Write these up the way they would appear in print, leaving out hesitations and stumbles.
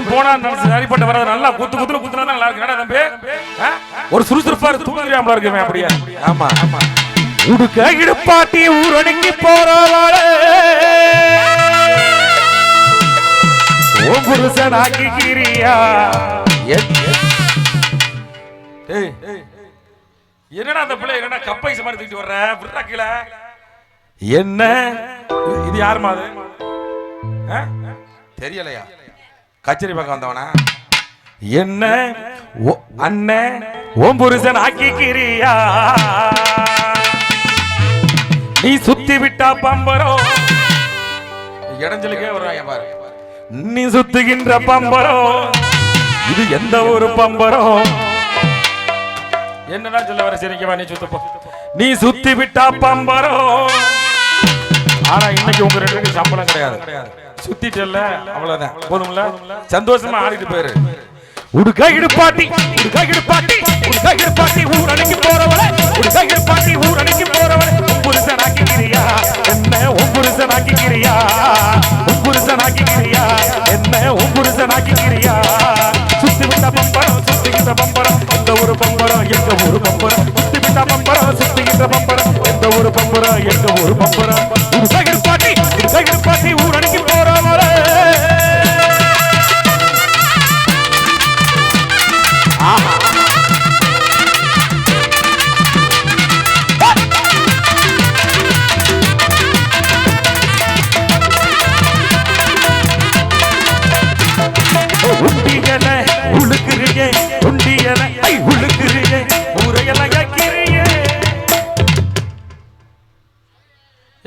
இப்படிலாம் போனா சரிப்பட்டு வர்றது நல்லா குத்து குத்துன்னு குத்துனா நல்லா இருக்கு தம்பி. ஒரு சுறுசுறுப்பா தூங்கிடாமல இருக்குமே அப்படியே. ஆமா ஆமா. உடுக்க இடுப்பாட்டி ஊரணிக்கு போறவாளே ஓ புருஷன் ஆக்கிக்கிறியா. என்னடா அந்த பிள்ளை என்னடா கப்பை மாதிரி தூக்கிட்டு வர்ற விட்றா கீழே. என்ன இது யாருமா அது தெரியலையா? கச்சேரி பக்கம் வந்தவனா? என்ன அண்ணன் ஓம் புருஷன் ஆக்கிக்கிறியா. நீ சுத்தி விட்டா பம்பரம் இடைஞ்சலுக்கே வருவாங்க பாரு. நீ சுத்துகின்ற பம்பரம் இது எந்த ஒரு பம்பரம். என்னடா சொல்ல வர சரிக்கவா நீ சுத்தப்போ. நீ சுத்தி விட்டா பம்பரம். ஆனா இன்னைக்கு உங்க 2 பேருக்கு சம்பளம் கிடையாது. சுத்திட்டல்ல அவ்வளவுதான் போதும்ல. சந்தோஷமா ஆடிட்டு போயிரு. உடுக்க இடுப்பாட்டி உடுக்க இடுப்பாட்டி உடுக்க இடுப்பாட்டி ஊரணிக்கு போறவளே உடுக்க இடுப்பாட்டி ஊரணிக்கு போறவளே புருஷன் ஆக்கிக்கிறியா. என்ன புருஷன் ஆக்கிக்கிறியா. புருஷன் ஆக்கிக்கிறியா. என்ன புருஷன் ஆக்கிக்கிறியா. சுத்தி விட்ட பம்பரம் சுத்திக்கிட்ட பம்பரம் எந்த ஒரு பம்பரம் எந்த ஒரு பம்பரம். சுத்தி விட்ட பம்பரம் சுத்திக்கிட்ட பம்பரம் எந்த ஒரு பம்பரம் எந்த ஒரு பம்பரம். உடுக்க இடுப்பாட்டி உடுக்க இடுப்பாட்டி ஊரணிக்கு போறவளே.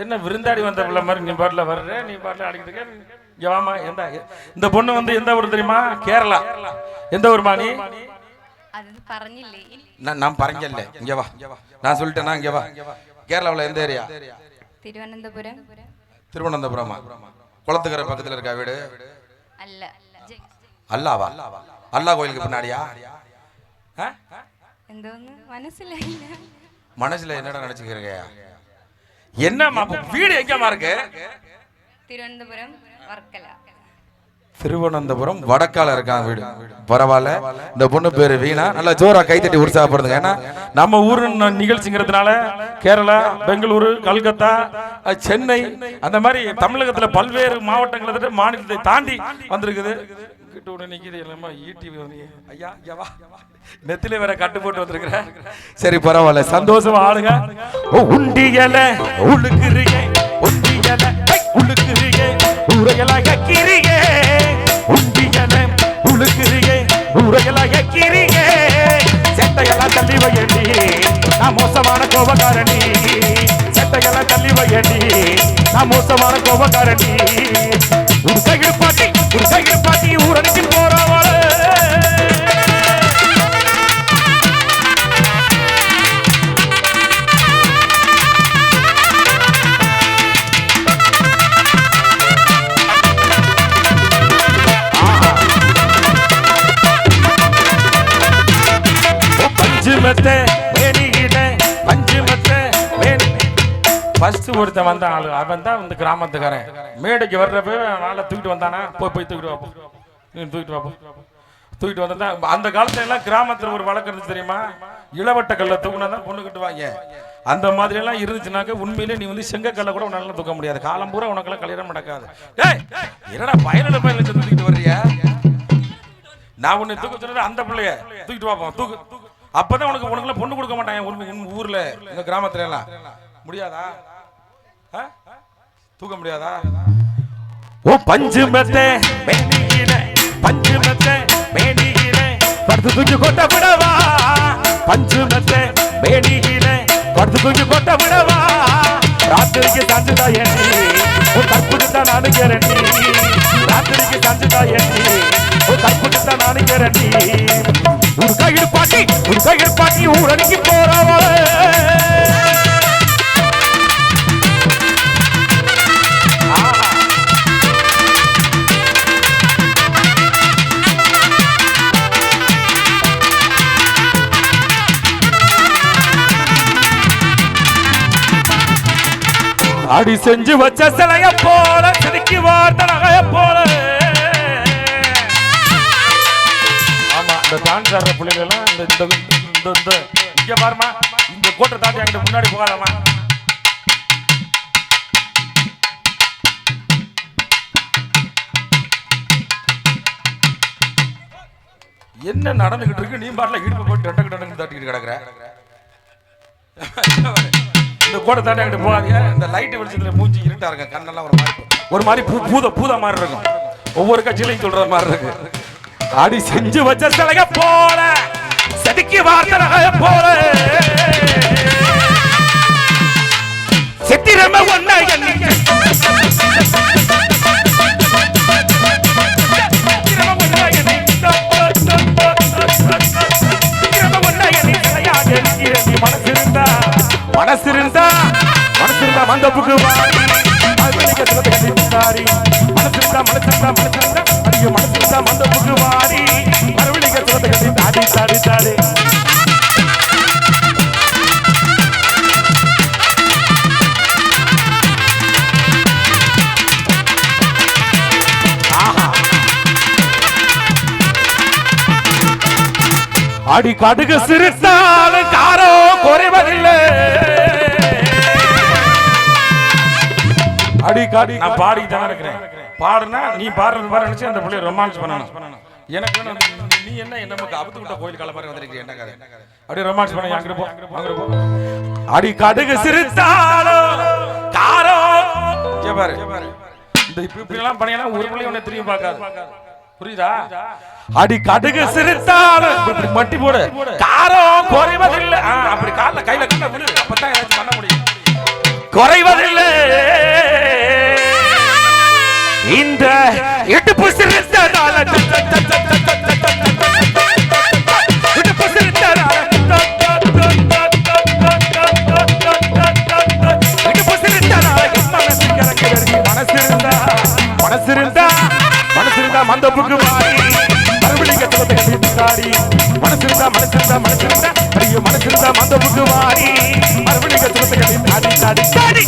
என்ன விருந்தாடி வந்த பிள்ளை மாதிரி நீ பாட்டில் வர்ற நீ பாட்டில் ஆடிக்கிட்டு ஜவாமா. எந்த இந்த பொண்ணு வந்து எந்த ஊர் தெரியுமா? கேரளா. எந்த ஊர்மா நீ? நான் பறஞ்சல்ல. இங்க வா நான் சொல்லிட்டேனா. இங்க வா. கேரளாவில் எந்த ஏரியா? திருவனந்தபுரம். திருவனந்தபுரமா? குளத்துக்கரை பக்கத்தில் இருக்கா வீடு? அல்ல. அல்லாவா? அல்லா கோயிலுக்கு பின்னாடியா? மனசுல என்னடா நினைச்சுக்கிறீங்க? என்ன வீடு எங்கம்மா இருக்கு? திருவனந்தபுரம் வர்க்கலா. திருவனந்தபுரம் வடக்கால இருக்கான் வீடு. பரவாயில்ல. இந்த பொண்ணு பேரு வீணா. நல்லா ஜோரா கைத்தட்டி உற்சாகப்படுதுங்க. ஏன்னா நம்ம ஊரு நிகழ்ச்சிங்கிறதுனால கேரளா, பெங்களூரு, கல்கத்தா, சென்னை அந்த மாதிரி தமிழகத்துல பல்வேறு மாவட்டங்களை மாநிலத்தை தாண்டி வந்திருக்குது. நெத்தில வேற கட்டு போட்டு வந்திருக்கிற. சரி பரவாயில்ல சந்தோஷமா ஆளுங்க. உண்டியல உழுக்குறீங்க உண்டியல உழுக்குறீங்க ஊரையெல்லாம் கக்கிறீங்க. உண்டியல உழுக்குறீங்க ஊரையெல்லாம் கக்கிறீங்க. செட்டையெல்லாம் தள்ளி வையண்டி நான் மோசமான கோபக்காரணி. செட்டையெல்லாம் தள்ளி வையண்டி நான் மோசமான கோபக்காரணி. ஒரு சைடு பாட்டி ஊரணிக்கு போறவளே. பஞ்சுமத்தை பஞ்சுமத்தை ஃபர்ஸ்ட் ஒருத்தன் வந்தான் ஆளு. அவன் தான் வந்து கிராமத்துக்காரன். மேடைக்கு வர்றப்ப நாளை தூக்கிட்டு வந்தானா. போய் தூக்கிட்டு வாப்போ தூக்கிட்டு வாப்போ தூக்கிட்டு வந்தா. அந்த காலத்துல எல்லாம் கிராமத்துல ஒரு வழக்கம் இருந்துச்சு தெரியுமா? இளவட்ட கல்ல தூக்குனா தான் பொண்ணு கட்டுவாங்க. அந்த மாதிரி எல்லாம் இருந்துச்சுனாக்க உண்மையிலே நீ வந்து செங்கக்கல்ல கூட உன்னால தூக்க முடியாது. காலம் பூரா உனக்கெல்லாம் கல்யாணம் நடக்காது. என்னடா பயனில பயில தூக்கிட்டு வர்றிய? நான் உன்னை தூக்க சொன்னது அந்த பிள்ளைய தூக்கிட்டு வாப்போம் தூக்கு. அப்பதான் உனக்கு பொண்ணு கொடுக்க மாட்டாங்க ஊர்ல. இந்த கிராமத்துல எல்லாம் முடியாதா? தூக்க முடியாதா? ஓ பஞ்சுமத்தை பஞ்சுமத்தை மேனியில படுத்து தூக்கி கொட்ட விடவா. பஞ்சுமத்தை மேனியில படுத்து தூக்கி கொட்ட விடவா. ராத்திரிக்கு சாஞ்சுதா எண்ணி ஒரு கற்புக்கு தான் நானுங்கிறண்டி. ராத்திரிக்கு சாஞ்சுதா எண்ணி ஒரு கற்புக்கு தான் நானுங்கிறண்டி. ஒரு கையில் பாட்டி ஊரணிக்கு போறவளே. அடி செஞ்சு வச்ச சிலைய போல செதுக்கி வார்த்த நகைய போல டான்ஸ் ஆடுற பிள்ளைகள் எல்லாம் இந்த இங்க பாருமா, இந்த கோட்டை தாண்டி அங்கிட்ட முன்னாடி போகாதமா. என்ன நடந்துகிட்டு இருக்கு? நீ பாட்டில இடுப்பு போட்டு டக்கு தட்டிக்கிட்டு கிடக்குற. இந்த கோட்டை தாண்டி அங்கிட்டு போகாதீங்க. இந்த லைட் வெளிச்சத்துல மூஞ்சி இருட்டா இருக்க, கண்ணெல்லாம் ஒரு மாதிரி பூத மாதிரி இருக்கும். ஒவ்வொரு கட்சியிலையும் சொல்ற மாதிரி இருக்கு. அடி செஞ்சு வச்ச சிலைய போல செதுக்கி வார்த்தை போல சித்திரம ஒன்ன மனசிருந்தா மந்தப்புக்கு வாரி மனசிருந்தா மந்தப்புக்கு வாரி மறுபடியும் சொல்ல கட்டி தாடி தாடி தாடி. அடி கடுகு சிரித்தாலும் காரோ குறைவதில்லை. அடி காடி நான் பாடிட்டு தான் இருக்கிறேன். பாடுனா நீ பாடுறது பாரு நினைச்சு அந்த பிள்ளைய ரொமான்ஸ் பண்ணணும். எனக்கு நீ என்ன நமக்கு அவுத்து விட்ட கோயில் கால மாதிரி வந்திருக்கீங்க, என்ன கதை? அப்படியே ரொமான்ஸ் பண்ண அங்கிட்டு போ. அடி கடுகு சிரித்தாலும் காரோ பாரு. இந்த இப்படி எல்லாம் பண்ணீங்கன்னா ஒரு பிள்ளை உன்னை திரும்பி பார்க்காது, புரியுதா? அடி கடுகு சிரித்தாலும் இப்படி மட்டி போடு, காரோ குறைவதில்லை. அப்படி கால கையில கண்ண விழு, அப்பதான் ஏதாச்சும் பண்ண முடியும். குறைவதில்லை இந்த இடுப்பு சிரித்ததால, இடுப்பு சிரித்ததால, இடுப்பு சிரித்ததால மனசிருந்தா மந்தப்புக்கு மாறி மறுபடியும் கட்டி மனசிருந்தா ஐயோ மனசிருந்தா மந்தப்புக்கு மாறி மறுபடியும் கட்டி தாடி தாடி தாடி.